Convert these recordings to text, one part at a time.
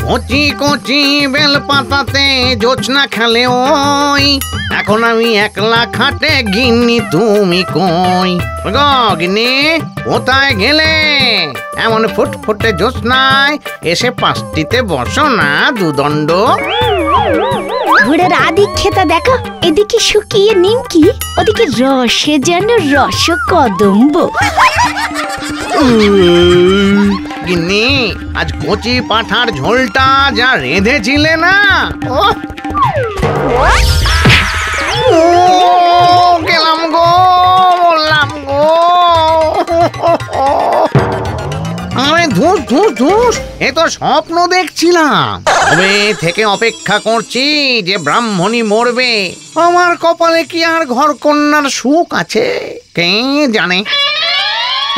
কচি কচি বেল পাতাতে জোছনা খেলে ওই, এখন আমি একলা খাটে গিন্নি তুমি কই গো গিন্নি কোথায় গেলে? এমন ফুটফুটে জোছনায় এসে পাঁচটিতে বসো না দুদণ্ড। ঘোড়ার আদিক খেতা দেখো, এদিকে শুকিয়ে নিমকি, ওদিকে রসে যেন রস কদম্ব। গিন্নি আজ কচি পাঠার ঝোলটা যা রেঁধেছিলে না, গেলাম গো, বললাম গো। আরে ধুস ধুস ধুস, এ তো স্বপ্ন দেখছিলাম। তবে থেকে অপেক্ষা করছি যে ব্রাহ্মণী মরবে। আমার কপালে কি আর ঘর কন্যার সুখ আছে কে জানে।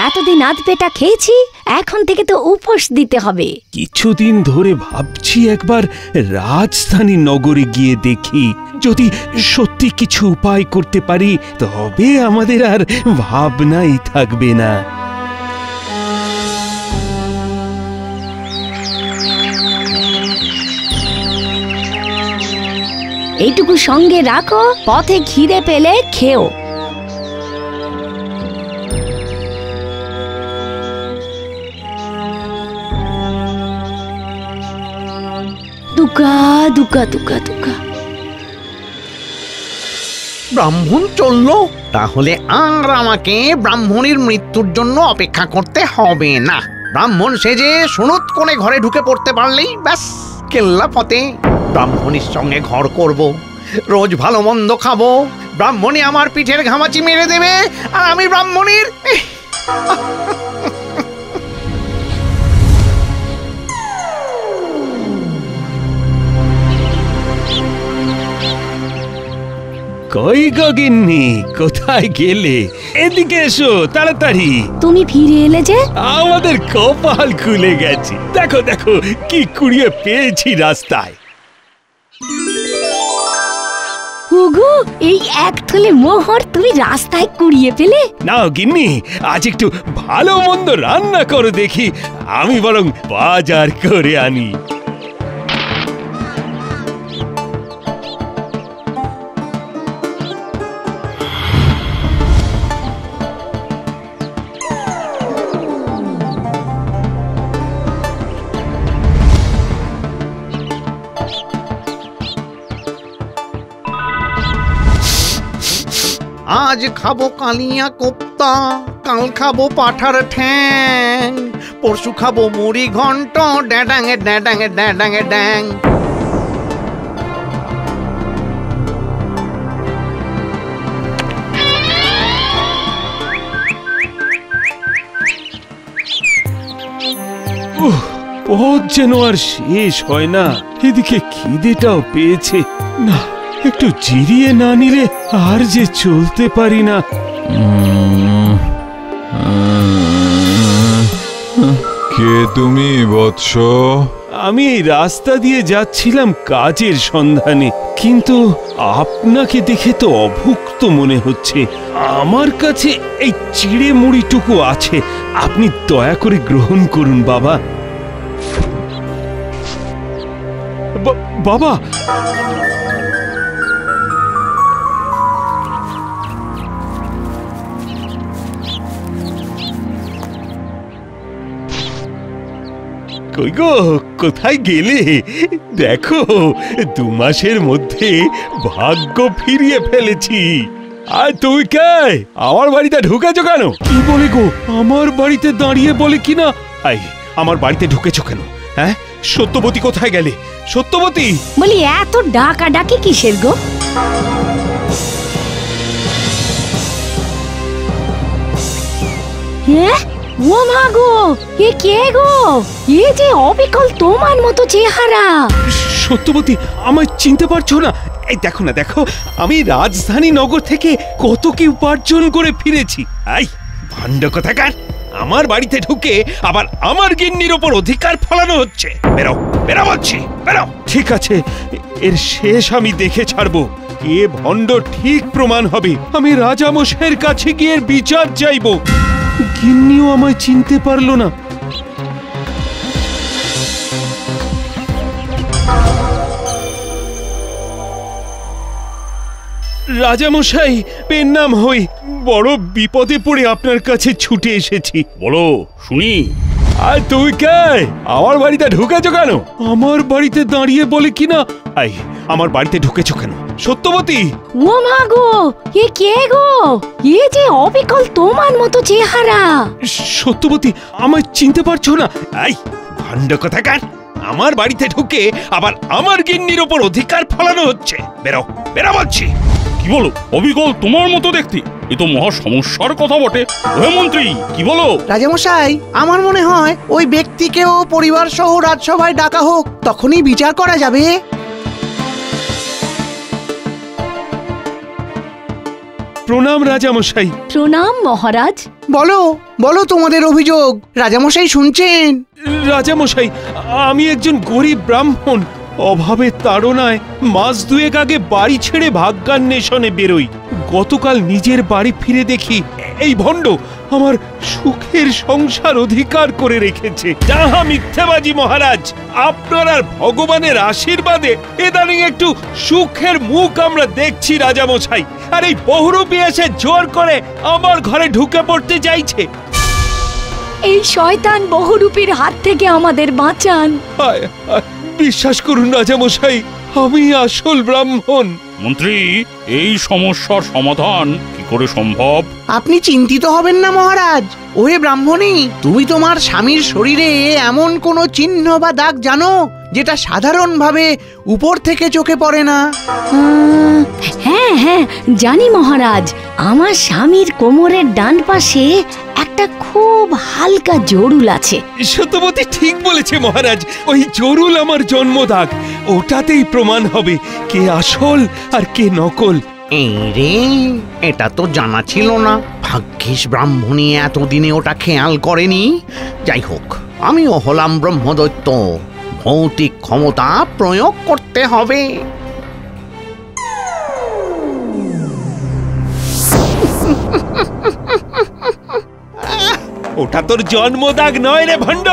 এতদিন আধ পেটা খেয়েছি, এখন থেকে তো উপোস দিতে হবে। কিছুদিন ধরে ভাবছি একবার রাজধানী নগরে গিয়ে দেখি, যদি সত্যি কিছু উপায় করতে পারি তবে আমাদের আর ভাবনাই থাকবে না। এইটুকু সঙ্গে রাখো, পথে খিদে পেলে খেও। দুকা দুকা দুকা দুকা। ব্রাহ্মণ চললো, তাহলে আর আমাকে ব্রাহ্মণীর মৃত্যুর জন্য অপেক্ষা করতে হবে না। ব্রাহ্মণ সেজে সুনুত করে ঘরে ঢুকে পড়তে পারলেই ব্যাস কেল্লা ফতে। ব্রাহ্মণীর সঙ্গে ঘর করব, রোজ ভালো মন্দ খাবো, ব্রাহ্মণী আমার পিঠের ঘামাচি মেরে দেবে, আর আমি ব্রাহ্মণীর কই গো গিন্নি, কোথায় গেলে? এদিকে এসো তাড়াতাড়ি। তুমি ফিরে এলে যে? আমাদের কপাল খুলে গেছে, দেখো দেখো কি কুড়িয়ে পেয়েছি রাস্তায়। ওগো, এই এক থলে মোহর তুমি রাস্তায় কুড়িয়ে পেলে? নাও গিন্নি, আজ একটু ভালো মন্দ রান্না করো দেখি, আমি বরং বাজার করে আনি। আজ খাবো কালিয়া কোপ্তা, কাল খাবো পাঠার ঠ্যাং, পরশু খাবো মুড়ি ঘন্ট, ড্যাডাঙে ড্যাডাঙে ড্যাডাঙে ড্যাং। পথ যেন আর শেষ হয় না, এদিকে খিদেটাও পেয়েছে। না, একটু জিরিয়ে না নিলে আর যে চলতে পারি না। কে তুমি বৎস? আমি এই রাস্তা দিয়ে যাচ্ছিলাম কাজের সন্ধানে, কিন্তু আপনাকে দেখে তো অভুক্ত মনে হচ্ছে। আমার কাছে এই চিড়ে মুড়িটুকু আছে, আপনি দয়া করে গ্রহণ করুন বাবা। বাবা, কই গো, কোথায় গেলে? দেখো, 2 মাসের মধ্যে ভাগ্য ফিরিয়ে ফেলেছি। আর তুই কে? আমার বাড়িতে ঢুকেছো কেন? কি বলে গো, আমার বাড়িতে দাঁড়িয়ে বলে কিনা? আই, আমার বাড়িতে ঢুকেছো কেন? হ্যাঁ, সত্যবতী কোথায় গেলে? সত্যবতী বলি, এত ডাকা ডাকি কিসের গো? হ্যাঁ, ও মা গো, এ কে গো? এ যে অবিকল তোমার মতো চেহারা। সত্যবতী, আমায় চিনতে পারছো না? এই দেখো না, দেখো আমি রাজধানী নগর থেকে কত কি উপার্জন করে ফিরেছি। আই ভান্ড কোথাকার, আমার বাড়িতে ঢুকে আবার আমার গিন্নির ওপর অধিকার ফলানো হচ্ছে। বেরো বেরো বলছি, বেরো। ঠিক আছে, এর শেষ আমি দেখে ছাড়বো। এ ভণ্ড ঠিক প্রমাণ হবে। আমি রাজামশাইয়ের কাছে গিয়ে বিচার চাইবো। গিন্নিও আমায় চিনতে পারলো না। রাজামশাই, পেন নাম হই, বড় বিপদে পড়ে আপনার কাছে ছুটে এসেছি। বলো শুনি। আর তুই কে? আমার বাড়িতে ঢুকেছো কেন? আমার বাড়িতে দাঁড়িয়ে বলে কিনা আই, আমার বাড়িতে ঢুকেছো কেন? সত্যবতী! ও মা গো, এ কে গো? এ যে অবিকল তোমার মতো চেহারা। সত্যবতী, আমায় চিনতে পারছো না? আই, ভান্ড কোথাকার! আমার বাড়িতে ঢুকে আবার আমার গিন্নির ওপর অধিকার ফলানো হচ্ছে। বেরো, বেরো বলছি। কি বলো? অবিকল তোমার মতো দেখতে? এ তো মহা সমস্যার কথা বটে। ওহে মন্ত্রী, কি বলো? রাজামশাই, আমার মনে হয় ওই ব্যক্তিকেও পরিবার সহ রাজসভায় ডাকা হোক, তখনই বিচার করা যাবে। প্রণাম রাজামশাই। প্রণাম মহারাজ। বলো বলো তোমাদের অভিযোগ, রাজামশাই শুনছেন। রাজামশাই, আমি একজন গরিব ব্রাহ্মণ। অভাবে তাড়নায় মাস দুয়েক আগে বাড়ি ছেড়ে ভাগ্যান্বেষণে বেরোই। গতকাল নিজের বাড়ি ফিরে দেখি এই ভণ্ড আমার সুখের সংসার অধিকার করে রেখেছে। যাহা মিথ্যাবাজি মহারাজ! আপনার আর ভগবানের আশীর্বাদে ইদানিং একটু সুখের মুখ আমরা দেখছি রাজামশাই। আর এই বহুরূপী এসে জোর করে আমার ঘরে ঢুকে পড়তে চাইছে। এই শয়তান বহুরূপীর হাত থেকে আমাদের বাঁচান। হায় হায়, বিশ্বাস করুন রাজামশাই, আমি আসল ব্রাহ্মণ। মন্ত্রী, এই সমস্যার সমাধান কি করে সম্ভব? আপনি চিন্তিত হবেন না মহারাজ। ওহে ব্রাহ্মণী, তুমি তোমার স্বামীর শরীরে এমন কোনো চিহ্ন বা দাগ জানো যেটা সাধারণভাবে উপর থেকে চোখে পড়ে না? হ্যাঁ হ্যাঁ, জানি মহারাজ। আমার স্বামীর কোমরের ডান পাশে একটা খুব হালকা জরুল আছে। সত্যবতী ঠিক বলেছে মহারাজ, ওই জরুল আমার জন্মদাগ। ওটাতেই প্রমাণ হবে কে আসল আর কে নকল। এই রে, এটা তো জানা ছিল না। ভাগ্যিস ব্রাহ্মণী এতদিনে ওটা খেয়াল করেনি। যাই হোক, আমিও হলাম ব্রহ্মদৈত্য, ভৌতিক ক্ষমতা প্রয়োগ করতে হবে। ওটা তোর জন্মদাগ নয় রে ভণ্ড,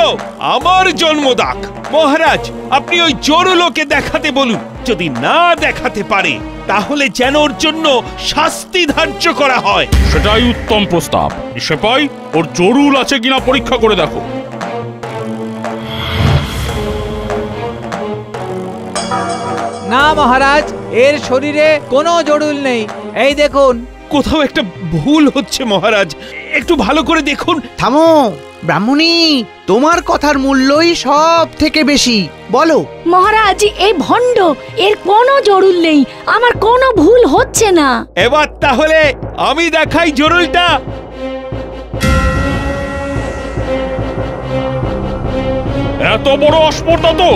আমার জন্মদাগ। মহারাজ, আপনি ওই জরুলকে দেখাতে বলুন। যদি না দেখাতে পারে তাহলে যেন ওর জন্য শাস্তি ধার্য করা হয়। সেটাই উত্তম প্রস্তাব। সেপাই, ওর জরুল আছে কিনা পরীক্ষা করে দেখো। না মহারাজ, এর শরীরে কোনো জড়ুল নেই। এই দেখুন। কোথাও একটা ভুল হচ্ছে মহারাজ, একটু ভালো করে দেখুন। থামো ব্রাহ্মণী, তোমার কথার মূল্যই সব থেকে বেশি। বলো। মহারাজ, এই ভণ্ড, এর কোনো জরুল নেই। আমার কোনো ভুল হচ্ছে না। এবার তাহলে আমি দেখাই জরুলটা। এত বড় অস্পর্ধা তো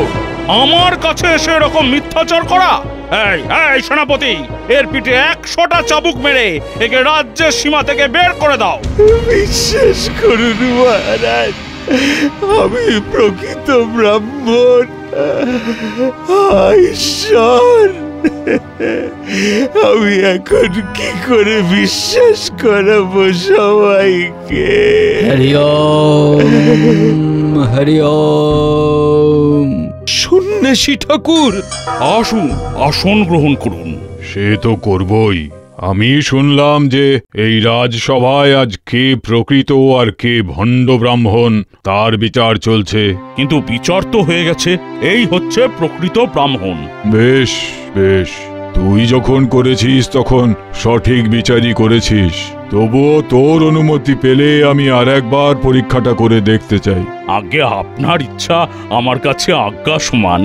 আমার কাছে এসে এরকম মিথ্যাচার করা! এই এই সেনাপতি, এর পিঠে 100টা চাবুক মেরে একে রাজ্যের সীমা থেকে বের করে দাও। বিশ্বাস করুন মহারাজ, আমি প্রকৃত ব্রাহ্মণ। ঈশ্বর, আমি এখন কি করে বিশ্বাস করাবো সবাইকে? হরি ওম, হরি ওম। সন্ন্যাসী ঠাকুর, আসুন, আসন গ্রহণ করুন। সে তো করবই। আমি শুনলাম যে এই রাজসভায় আজ কে প্রকৃত আর কে ভণ্ড ব্রাহ্মণ তার বিচার চলছে। কিন্তু বিচার তো হয়ে গেছে, এই হচ্ছে প্রকৃত ব্রাহ্মণ। বেশ বেশ, তুই যখন করেছিস তখন সঠিক বিচারই করেছিস। তবুও তোর অনুমতি পেলে আমি আর একবার পরীক্ষাটা করে দেখতে চাই। আগে আপনার ইচ্ছা আমার কাছে আজ্ঞা সমান।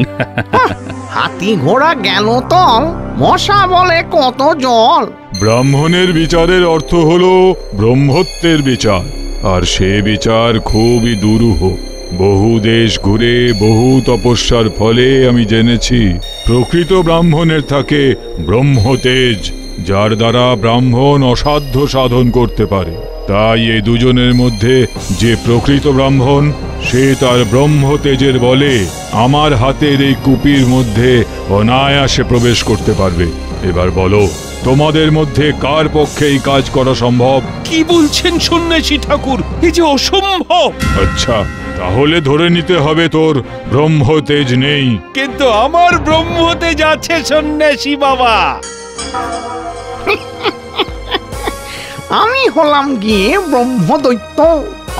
হাতি ঘোড়া গেল তল, মশা বলে কত জল। ব্রাহ্মণের বিচারের অর্থ হলো ব্রহ্মত্বের বিচার, আর সে বিচার খুবই দুরূহ। বহু দেশ ঘুরে বহু তপস্যার ফলে আমি জেনেছি প্রকৃত ব্রাহ্মণের থাকে ব্রহ্মতেজ, যার দ্বারা ব্রাহ্মণ অসাধ্য সাধন করতে পারে। তাই এই দুজনের মধ্যে যে প্রকৃত ব্রাহ্মণ, সে তার ব্রহ্মতেজের বলে আমার হাতের এই কুপির মধ্যে অনায়াসে প্রবেশ করতে পারবে। এবার বলো, তোমাদের মধ্যে কার পক্ষে এই কাজ করা সম্ভব? কি বলছেন সন্ন্যাসী ঠাকুর? এই যে অসম্ভব। আচ্ছা, তাহলে ধরে নিতে হবে তোর ব্রহ্মতেজ নেই। কিন্তু আমার ব্রহ্মতেজ আছে সন্ন্যাসী বাবা। আমি হলাম গিয়ে ব্রহ্মদৈত্য,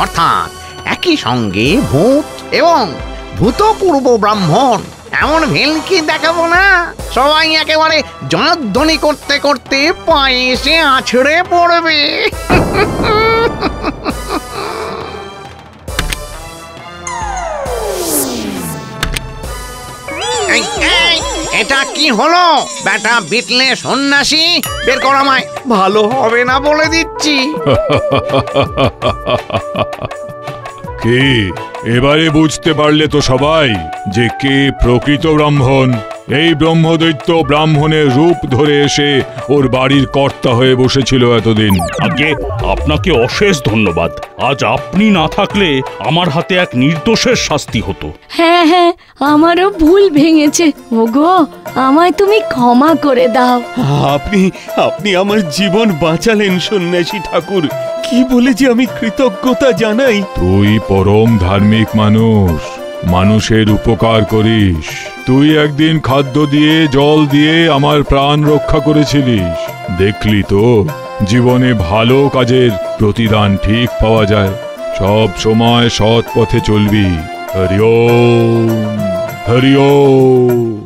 অর্থাৎ একই সঙ্গে ভূত এবং ভূতপূর্ব ব্রাহ্মণ। এমন ভেলকি দেখাবো না, সবাই একেবারে জয়ধ্বনি করতে করতে পায়ে এসে আছড়ে পড়বে। এই, এই, এটা কি হলো? বেটা বিটলে সন্ন্যাসী, বের কর আমায়। ভালো হবে না বলে দিচ্ছি। কে এবারে বুঝতে পারলে তো সবাই যে কে প্রকৃত ব্রাহ্মণ? এই ব্রহ্মদৈত্য ব্রাহ্মণের রূপ ধরে এসে ওর বাড়ির কর্তা হয়ে বসেছিল এতদিন। আগে আপনাকে অশেষ ধন্যবাদ। আজ আপনি না থাকলে আমার হাতে এক নির্দোষের শাস্তি হতো। হ্যাঁ হ্যাঁ, আমারও ভুল ভেঙেছে। ওগো, আমায় তুমি ক্ষমা করে দাও। আপনি আপনি আমার জীবন বাঁচালেন সন্ন্যাসী ঠাকুর। কি বলে যে আমি কৃতজ্ঞতা জানাই। তুই পরম ধার্মিক মানুষ, মানুষের উপকার করিস। তুই একদিন খাদ্য দিয়ে জল দিয়ে আমার প্রাণ রক্ষা করেছিলিস। দেখলি তো, জীবনে ভালো কাজের প্রতিদান ঠিক পাওয়া যায়। সব সময় সৎ পথে চলবি। হরি ওম, হরি ওম।